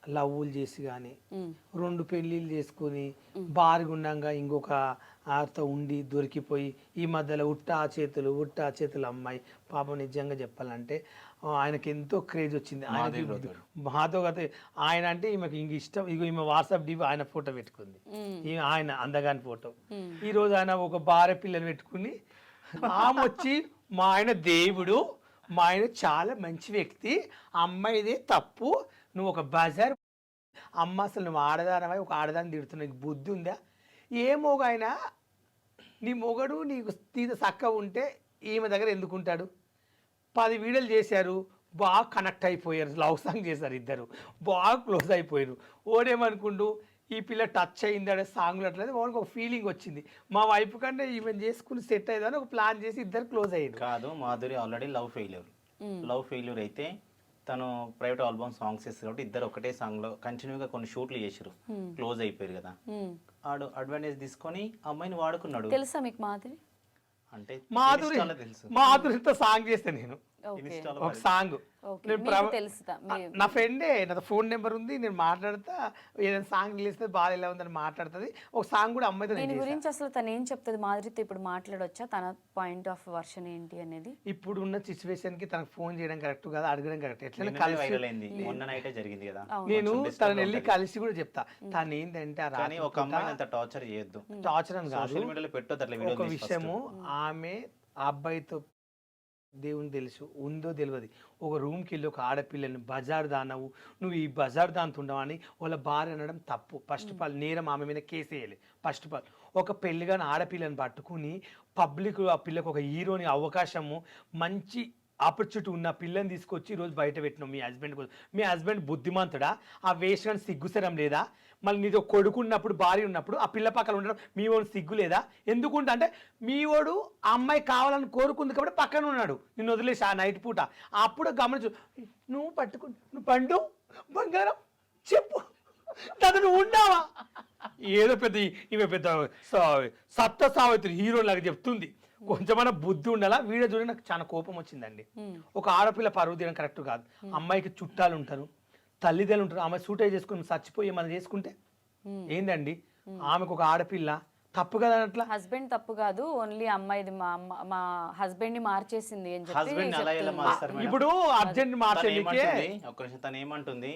లవ్వులు చేసి కానీ 2 పెళ్ళిళ్ళు చేసుకొని బారుగుండంగా ఇంకొక ఆతో ఉండి దొరికిపోయి ఈ మధ్యలో ఉట్టా చేతులు అమ్మాయి పాపం నిజంగా చెప్పాలంటే ఆయనకి ఎంతో క్రేజ్ వచ్చింది ఆయనకి మాతో గత ఆయన అంటే ఈమెకి ఇంక ఇష్టం ఇక ఈమె వాట్సాప్ డిపి ఆయన ఫోటో పెట్టుకుంది ఆయన అందగాని ఫోటో ఈరోజు ఆయన ఒక భార్య పిల్లలు పెట్టుకుని ఆమె వచ్చి మా ఆయన దేవుడు మా ఆయన చాలా మంచి వ్యక్తి అమ్మాయిదే తప్పు నువ్వు ఒక బజార్ అమ్మ అసలు నువ్వు ఆడదానవై ఒక ఆడదాన్ని తిడుతున్నావు నీకు బుద్ధి ఉందా ఏ మొగైనా నీ మొగడు నీకు తీత చక్క ఉంటే ఈమె దగ్గర ఎందుకుంటాడు 10 వీడియోలు చేశారు బాగా కనెక్ట్ అయిపోయారు లవ్ సాంగ్ చేశారు ఇద్దరు బాగా క్లోజ్ అయిపోయారు ఓడేమనుకుంటూ ఈ పిల్ల టచ్ అయింది అనే సాంగ్లు అట్లేదు వాళ్ళకి ఒక ఫీలింగ్ వచ్చింది మా వైపు కంటే ఈవెన్ చేసుకుని సెట్ అయ్యేదని ఒక ప్లాన్ చేసి ఇద్దరు క్లోజ్ అయ్యారు కాదు మాధురి ఆల్రెడీ లవ్ ఫెయిల్యూర్ అయితే తను ప్రైవేట్ ఆల్బమ్ సాంగ్స్ చేస్తారు కాబట్టి ఇద్దరు ఒకటే సాంగ్ లో కంటిన్యూగా కొన్ని షూట్లు చేసారు క్లోజ్ అయిపోయారు కదా ఆడు అడ్వాంటేజ్ తీసుకొని అమ్మాయిని వాడుకున్నాడు తెలుసా మీకు మాధురి అంటే మాధురితో సాంగ్ చేస్తే నేను ఒక సాంగ్ నా ఫ్రెండే నా ఫోన్ నెంబర్ ఉంది నేను మాట్లాడతా ఏదైనా సాంగ్ తెలిస్తే బాధ ఎలా ఉందని మాట్లాడుతుంది ఒక సాంగ్ కూడా అమ్మాయితో దీని గురించి అసలు తను ఏం చెప్తుంది మాధురితో ఇప్పుడు మాట్లాడొచ్చా తన పాయింట్ ఆఫ్ వర్షన్ ఏంటి అనేది ఇప్పుడు ఉన్న సిచ్యువేషన్ కి తనకు ఫోన్ చేయడం కరెక్ట్ కాదు అడగడం కరెక్ట్ ఎట్లా జరిగింది కదా నేను తనని వెళ్ళి కలిసి కూడా చెప్తా తను ఏంటంటే ఒక అమ్మాయిని అంత టార్చర్ చేయొద్దు టార్చర్ అని కాదు సోషల్ మీడియాలో పెట్టొద్దు అట్లా ఒక విషయము ఆమె ఆ అబ్బాయితో దేవుని తెలుసు ఉందో తెలియదు ఒక రూమ్కి వెళ్ళి ఒక ఆడపిల్లని బజార్ దానవు నువ్వు ఈ బజార్ దాంతో ఉండవని వాళ్ళ భార్య అనడం తప్పు ఫస్ట్ ఆఫ్ ఆల్ నేరం ఆమె మీద కేసు వేయాలి ఫస్ట్ ఆఫ్ ఆల్ ఒక పెళ్లిగాని ఆడపిల్లని పట్టుకుని పబ్లిక్ ఆ పిల్లకు ఒక హీరోని అవకాశము మంచి ఆపర్చునిటీ ఉన్న పిల్లని తీసుకొచ్చి ఈరోజు బయట పెట్టినావు మీ హస్బెండ్ కోసం మీ హస్బెండ్ బుద్ధిమంతుడా ఆ వేస్ట్ కానీ సిగ్గుసరం లేదా మళ్ళీ నీతో కొడుకున్నప్పుడు భార్య ఉన్నప్పుడు ఆ పిల్ల పక్కన ఉండడం మీ వాడు సిగ్గు లేదా ఎందుకుంటా అంటే మీ వాడు ఆ అమ్మాయి కావాలని కోరుకుంది కాబట్టి పక్కన ఉన్నాడు నిన్ను వదిలేసి ఆ నైట్ పూట అప్పుడు గమనించు నువ్వు నువ్వు పండు బంగారం చెప్పు తను నువ్వు ఉన్నావా ఏదో పెద్ద ఈమె పెద్ద సత్త సావిత్రి హీరో లాగా చెప్తుంది కొంచెమైనా బుద్ధి ఉండాలా వీడియో చూడండి నాకు చాలా కోపం వచ్చిందండి ఒక ఆడపిల్ల పరువు తీయడం కరెక్ట్ కాదు అమ్మాయికి చుట్టాలు ఉంటారు తల్లిదండ్రులు ఉంటారు ఆమె సూట్ చేసుకుని చచ్చిపోయి మనం చేసుకుంటే ఏందండి ఆమెకు ఒక ఆడపిల్ల తప్పు కదా అట్లా హస్బెండ్ తప్పు కాదు ఓన్లీ అమ్మాయిది మా హస్బెండ్ ని మార్చేసింది అని చెప్పి ఇప్పుడు అర్జెంట్ మార్చేందుకే తను ఏమంటుంది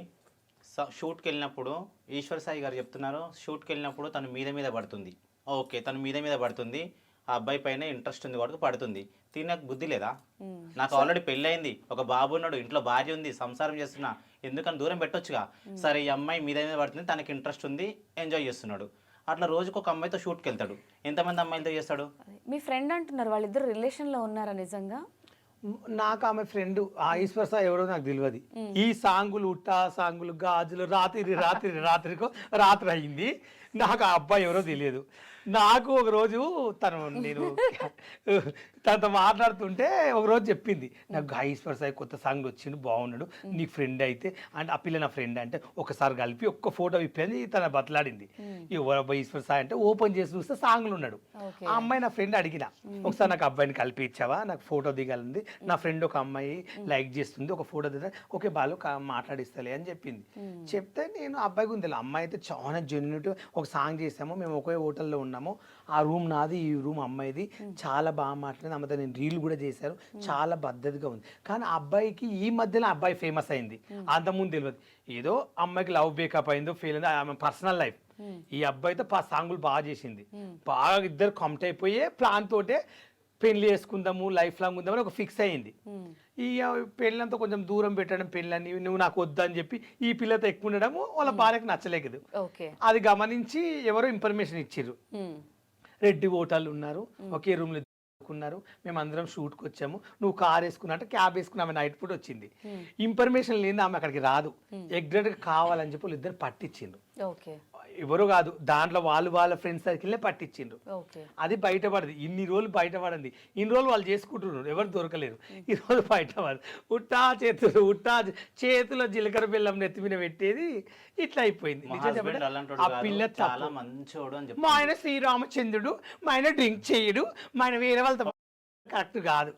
షూట్కి వెళ్ళినప్పుడు ఈశ్వర్ సాయి గారు చెప్తున్నారు షూట్కి వెళ్ళినప్పుడు తను మీద పడుతుంది ఓకే తను మీద పడుతుంది ఆ అబ్బాయి పైన ఇంట్రెస్ట్ ఉంది వాడికి పడుతుంది నాకు బుద్ధి లేదా నాకు ఆల్రెడీ పెళ్ళయింది ఒక బాబు ఉన్నాడు ఇంట్లో భార్య ఉంది సంసారం చేస్తున్నా ఎందుకని దూరం పెట్టొచ్చుగా సరే ఈ అమ్మాయి మీద పడుతుంది తనకి ఇంట్రెస్ట్ ఉంది ఎంజాయ్ చేస్తున్నాడు అట్లా రోజుకు ఒక అమ్మాయితో షూట్కి వెళ్తాడు ఎంతమంది అమ్మాయిలతో చేస్తాడు మీ ఫ్రెండ్ అంటున్నారు వాళ్ళిద్దరు రిలేషన్ లో ఉన్నారా నిజంగా నాకు ఆమె ఫ్రెండ్ ఆ ఈశ్వర్ సాయి ఎవరో నాకు తెలియదు ఈ సాంగులు ఉట్టా సాంగులు గాజులు రాత్రికో రాత్రి అయింది నాకు ఆ అబ్బాయి ఎవరో తెలియదు నాకు ఒక రోజు నేను తనతో మాట్లాడుతుంటే ఒకరోజు చెప్పింది నాకు ఈశ్వర్ సాయి కొత్త సాంగ్ వచ్చిండు బాగున్నాడు నీకు ఫ్రెండ్ అయితే అంటే ఆ పిల్ల నా ఫ్రెండ్ అంటే ఒకసారి కలిపి ఒక్క ఫోటో ఇప్పింది తన బతలాడింది ఎవరబ్బా ఈశ్వర్ సాయి అంటే ఓపెన్ చేసి చూస్తే సాంగ్లు ఉన్నాడు ఆ అమ్మాయి నా ఫ్రెండ్ అడిగిన ఒకసారి నాకు అబ్బాయిని కలిపి ఇచ్చావా నాకు ఫోటో దిగాలంది నా ఫ్రెండ్ ఒక అమ్మాయి లైక్ చేస్తుంది ఒక ఫోటో దిగా ఓకే బాలు మాట్లాడిస్తలే అని చెప్పింది చెప్తే నేను అబ్బాయి గురించి అమ్మాయి అయితే చాలా జెన్యున్ ఒక సాంగ్ చేసాము మేము ఒకే హోటల్లో ఉన్నాము ఆ రూమ్ నాది ఈ రూమ్ అమ్మాయిది చాలా బాగా మాట్లాడింది అమ్మతో నేను రీల్ కూడా చేశాను చాలా పద్ధతిగా ఉంది కానీ ఆ అబ్బాయికి ఈ మధ్యలో అబ్బాయి ఫేమస్ అయింది అంతకుముందు తెలియదు ఏదో అమ్మాయికి లవ్ బ్రేకప్ అయిందో ఫెయిల్ అయిందో ఆమె పర్సనల్ లైఫ్ ఈ అబ్బాయితో సాంగులు బాగా చేసింది బాగా ఇద్దరు కమిట్ అయిపోయే ప్లాన్ తోటే పెళ్లి చేసుకుందాము లైఫ్ లాంగ్ ఉందామని ఒక ఫిక్స్ అయ్యింది ఈ పెళ్ళంతా కొంచెం దూరం పెట్టడం పెళ్ళని నువ్వు నాకు వద్దని చెప్పి ఈ పిల్లతో ఎక్కువ ఉండడము వాళ్ళ భార్యకు నచ్చలేదు అది గమనించి ఎవరో ఇన్ఫర్మేషన్ ఇచ్చిర్రు రెడ్డి ఓటర్లు ఉన్నారు ఒకే రూమ్ లో ఉన్నారు మేము అందరం షూట్కి వచ్చాము నువ్వు కార్ వేసుకున్నా అంటే క్యాబ్ వేసుకుని ఆమె నైట్ పూట వచ్చింది ఇన్ఫర్మేషన్ లేని ఆమె అక్కడికి రాదు ఎగ్జాక్ట్గా కావాలని చెప్పి వాళ్ళు ఇద్దరు పట్టించిండ్రు ఎవరు కాదు దాంట్లో వాళ్ళ ఫ్రెండ్స్ సర్కిల్నే పట్టించిండ్రు అది బయటపడదు ఇన్ని రోజులు బయటపడింది ఇన్ని రోజులు వాళ్ళు చేసుకుంటున్నారు ఎవరు దొరకలేరు ఈ రోజు బయటపడదు చేతుల జీలకర్ర బెల్లం నెత్తి మీద పెట్టేది ఇట్లా అయిపోయింది ఆ పిల్ల చాలా మంచోడు అని మా ఆయన శ్రీరామచంద్రుడు మా ఆయన డ్రింక్ చేయడు మా ఆయన వేరే వాళ్ళతో కరెక్ట్ కాదు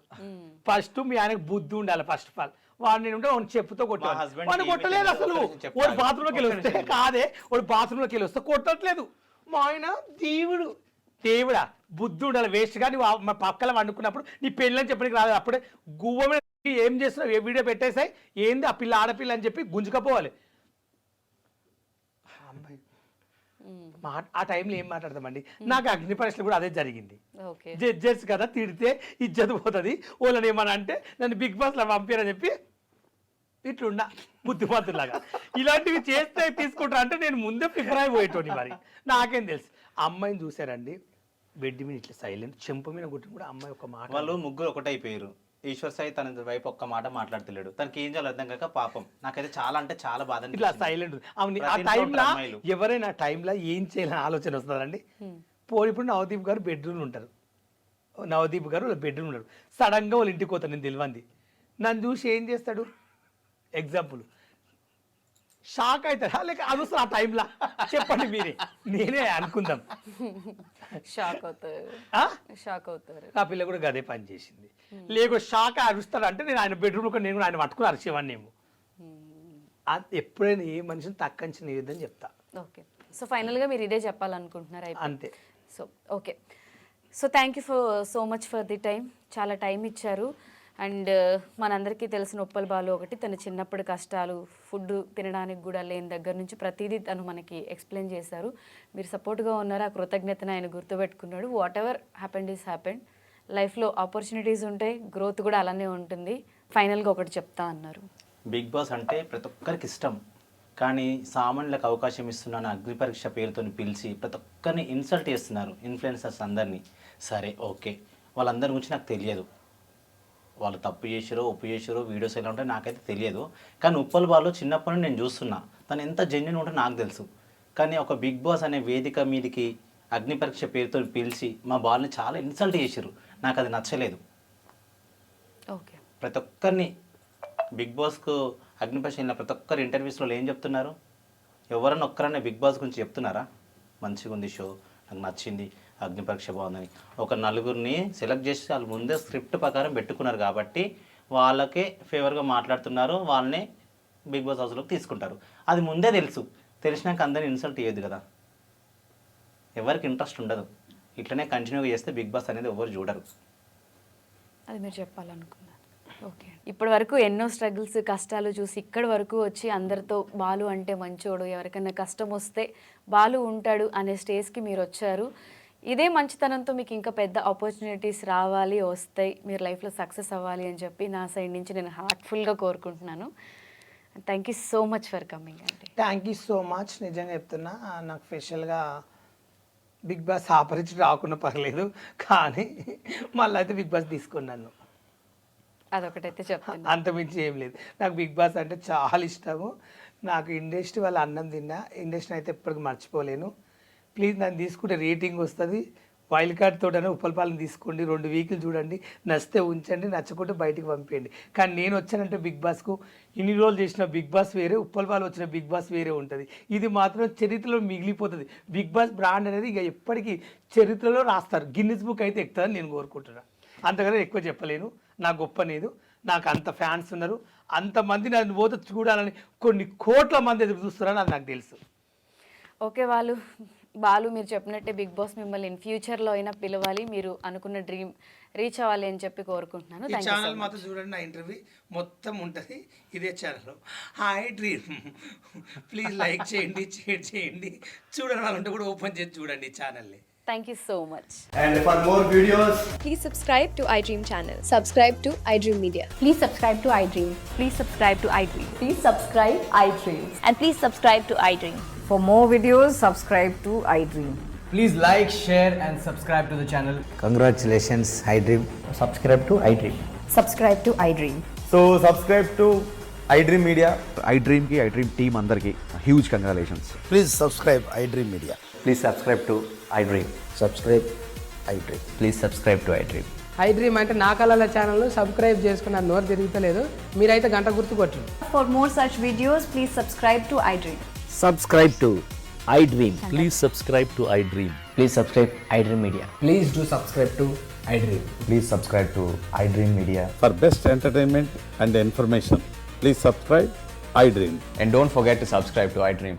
ఫస్ట్ మీ ఆయనకు బుద్ధి ఉండాలి ఫస్ట్ ఆఫ్ ఆల్ వాడు నేను ఉంటే వాడిని చెప్పుతో మా కొట్టాను husband వాడిని కి కొట్టలేదు ఏమీ అసలు తెలియదు. చెప్తాను. వాడు బాత్రూంలోకి వెళ్ళి ఒక్క వస్తే నిమిషం. కాదే వాడు బాత్రూంలోకి వెళ్ళి వస్తే కొట్టట్లేదు మా ఆయన దేవుడా బుద్ధి ఉండాలి వేస్ట్ గా నువ్వు మా పక్కల వండుకున్నప్పుడు నీ పెళ్ళని చెప్పడానికి రాదు అప్పుడే గువ్వ మీద ఏం చేస్తున్నావు ఏ వీడియో పెట్టేసాయి ఏంది ఆ పిల్ల ఆడపిల్ల అని చెప్పి గుంజుకపోవాలి అమ్మాయి ఆ టైంలో ఏం మాట్లాడతామండి నాకు అగ్ని పరీక్షలు కూడా అదే జరిగింది ఓకే జడ్జెస్ కదా తిడితే ఇజ్జత్ పోతుంది వాళ్ళని ఏమన్నా అంటే నన్ను బిగ్ బాస్లో పంపారని చెప్పి ఇట్లున్నా బుద్ధిమంతులాగా ఇలాంటివి చేస్తే తీసుకుంటారు అంటే నేను ముందే ప్రిపేర్ అయిపోయేటోని మరి నాకేం తెలుసు అమ్మాయిని చూసారండి బెడ్ మీద ఇట్లా సైలెంట్ చెంప మీద కొట్టి కూడా అమ్మాయి ఒక మాట వాళ్ళు ముగ్గురు ఒకటైపోయారు. ఈశ్వర్ సాయి తన వైపు ఒక్క మాట మాట్లాడతలేడు. తనకి ఏం చేయాలో అర్థం కాక పాపం నాకైతే చాలా అంటే చాలా బాధ ఇట్లా అనిపించింది. సైలెంట్ అవును ఆ ప్రతి ఇంట్లో టైంలో ఉంటారు అమ్మాయిలు. ఎవరైనా టైంలో ఏం చేయాలని ఆలోచన వస్తుందండి పోయి ఇప్పుడు నవదీప్ గారు బెడ్రూమ్ ఉంటారు నవదీప్ గారు బెడ్రూమ్ ఉంటారు సడన్గా వాళ్ళ ఇంటికి పోతాను నేను తెలియంది నన్ను చూసి ఏం చేస్తాడు ఎగ్జాంపుల్ షాక్ అవుతాడా లేక అది ఆ టైంలో చెప్పండి మీరే నేనే అనుకుందాం షాక్ అవుతారు ఆ? షాక్ అవుతారు ఆ పిల్ల కూడా గదే పని చేసింది లేక షాక్ అరుస్తాడు అంటే నేను ఆయన బెడ్రూమ్లో నేను కూడా ఆయన పట్టుకుని అరిచేవాడిని ఏమో ఎప్పుడైనా ఏ మనిషిని తక్కంచి నీదని చెప్తా ఓకే సో ఫైనల్గా మీరు ఇదే చెప్పాలనుకుంటున్నారు అయితే అంతే so okay so thank you so much for the time చాలా టైం ఇచ్చారు అండ్ మనందరికీ తెలిసిన ఉప్పల్ బాలు ఒకటి తన చిన్నప్పటి కష్టాలు ఫుడ్ తినడానికి కూడా లేని దగ్గర నుంచి ప్రతిదీ తను మనకి ఎక్స్ప్లెయిన్ చేశారు మీరు సపోర్ట్గా ఉన్నారు ఆ కృతజ్ఞతను ఆయన గుర్తుపెట్టుకున్నాడు whatever happened is happened లైఫ్లో ఆపర్చునిటీస్ ఉంటాయి గ్రోత్ కూడా అలానే ఉంటుంది ఫైనల్గా ఒకటి చెప్తా అన్నారు బిగ్ బాస్ అంటే ప్రతి ఒక్కరికి ఇష్టం కానీ సామాన్యులకు అవకాశం ఇస్తున్నాను అగ్ని పరీక్ష పేరుతో పిలిచి ప్రతి ఒక్కరిని ఇన్సల్ట్ చేస్తున్నారు ఇన్ఫ్లుయెన్సర్స్ అందరినీ సరే ఓకే వాళ్ళందరి గురించి నాకు తెలియదు వాళ్ళు తప్పు చేసారో ఒప్పు చేసారో వీడియోస్ ఎలా ఉంటాయో నాకైతే తెలియదు కానీ ఉప్పల్ బాలు చిన్నప్పటి నుండి నేను చూస్తున్నా తను ఎంత జెన్యున్ ఉంటుందో నాకు తెలుసు కానీ ఒక బిగ్ బాస్ అనే వేదిక మీదకి అగ్ని పరీక్ష పేరుతో పిలిచి మా బాల్ని చాలా ఇన్సల్ట్ చేశారు నాకు అది నచ్చలేదు ఓకే ప్రతి ఒక్కరిని బిగ్ బాస్కు అగ్ని పరీక్ష వెళ్ళిన ప్రతి ఒక్కరు ఇంటర్వ్యూస్లో ఏం చెప్తున్నారు ఎవరన్నా ఒక్కరన్నా బిగ్ బాస్ గురించి చెప్తున్నారా మంచిగా ఉంది షో నాకు నచ్చింది అగ్ని పరీక్ష బాగుందని ఒక నలుగురిని సెలెక్ట్ చేసి వాళ్ళు ముందే స్క్రిప్ట్ ప్రకారం పెట్టుకున్నారు కాబట్టి వాళ్ళకే ఫేవర్గా మాట్లాడుతున్నారు వాళ్ళనే బిగ్ బాస్ హౌస్లోకి తీసుకుంటారు అది ముందే తెలుసు తెలిసినాక అందరిని ఇన్సల్ట్ చేయొద్దు కదా ఎవరికి ఇంట్రెస్ట్ ఉండదు ఇట్లనే కంటిన్యూగా చేస్తే బిగ్ బాస్ అనేది ఎవరు చూడరు అది మీరు చెప్పాలనుకున్నారు ఓకే ఇప్పటి వరకు ఎన్నో స్ట్రగుల్స్ కష్టాలు చూసి ఇక్కడి వరకు వచ్చి అందరితో బాలు అంటే మంచోడు ఎవరికైనా కష్టం వస్తే బాలు ఉంటాడు అనే స్టేజ్కి మీరు వచ్చారు ఇదే మంచితనంతో మీకు ఇంకా పెద్ద ఆపర్చునిటీస్ రావాలి వస్తాయి మీరు లైఫ్లో సక్సెస్ అవ్వాలి అని చెప్పి నా సైడ్ నుంచి నేను హార్ట్ఫుల్గా కోరుకుంటున్నాను thank you so much for coming అండి థ్యాంక్ యూ సో మచ్ నిజంగా చెప్తున్నా నాకు స్పెషల్గా బిగ్ బాస్ ఆపరిచి రాకుండా పర్లేదు కానీ మళ్ళీ అయితే బిగ్ బాస్ తీసుకున్నాను అదొకటైతే చెప్తాను అంతమించి ఏం లేదు నాకు బిగ్ బాస్ అంటే చాలా ఇష్టము నాకు ఇండస్ట్రీ వాళ్ళ అన్నం తిన్నా ఇండస్ట్రీ అయితే ఎప్పటికీ మర్చిపోలేను ప్లీజ్ నన్ను తీసుకుంటే రేటింగ్ వస్తుంది వైల్డ్ కార్డ్ తోటనే ఉప్పలపాలను తీసుకోండి 2 వీక్లు చూడండి నచ్చితే ఉంచండి నచ్చకుంటే బయటికి పంపేయండి కానీ నేను వచ్చానంటే బిగ్ బాస్కు ఇన్ని రోజులు చేసిన బిగ్ బాస్ వేరే ఉప్పలపాలు వచ్చిన బిగ్ బాస్ వేరే ఉంటుంది ఇది మాత్రం చరిత్రలో మిగిలిపోతుంది బిగ్ బాస్ బ్రాండ్ అనేది ఇక ఎప్పటికీ చరిత్రలో రాస్తారు గిన్నిస్ బుక్ అయితే ఎక్కుతుందని నేను కోరుకుంటున్నాను అంతకన్నా ఎక్కువ చెప్పలేను నా గొప్ప లేదు నాకు అంత ఫ్యాన్స్ ఉన్నారు అంతమంది నన్ను పోతే చూడాలని కొన్ని కోట్ల మంది ఎదురు చూస్తున్నారని అది నాకు తెలుసు ఓకే బాలు మీరు చెప్పినట్టే బిగ్ బాస్ మిమ్మల్ని ఇన్ ఫ్యూచర్లో అయినా పిలవాలి మీరు అనుకున్న డ్రీమ్ రీచ్ అవ్వాలి అని చెప్పి కోరుకుంటున్నాను ఈ ఛానల్ మాత్రం చూడండి నా ఇంటర్వ్యూ మొత్తం ఉంటుంది ఇదే channel hi dream please like చేయండి షేర్ చేయండి చూడని వాళ్ళు ఉంటే కూడా ఓపెన్ చేసి చూడండి ఈ ఛానల్ని Thank you so much. And for more videos, Please subscribe to iDream channel. Subscribe to iDream Media. Please subscribe to iDream. Please subscribe to iDream. Please subscribe iDream. And please subscribe to iDream. For more videos, subscribe to iDream. please like, share, and subscribe to the channel. Congratulations, iDream. Subscribe to iDream. Subscribe to iDream. So subscribe to iDream Media. iDream ki iDream team andarki huge congratulations. Please subscribe iDream Media. Please subscribe to iDream. Subscribe iDream. Please subscribe to iDream. iDream అంటే నా కళల channel subscribe చేసుకున్న నోరు తిరుగుతలేదు మీరైతే గంట గుర్తు కొట్టండి For more such videos, please subscribe to iDream. Subscribe to iDream. Please subscribe to iDream. Please subscribe iDream Media. Please do subscribe to iDream. Please subscribe to iDream Media. For best entertainment and information, Please subscribe iDream. And don't forget to subscribe to iDream.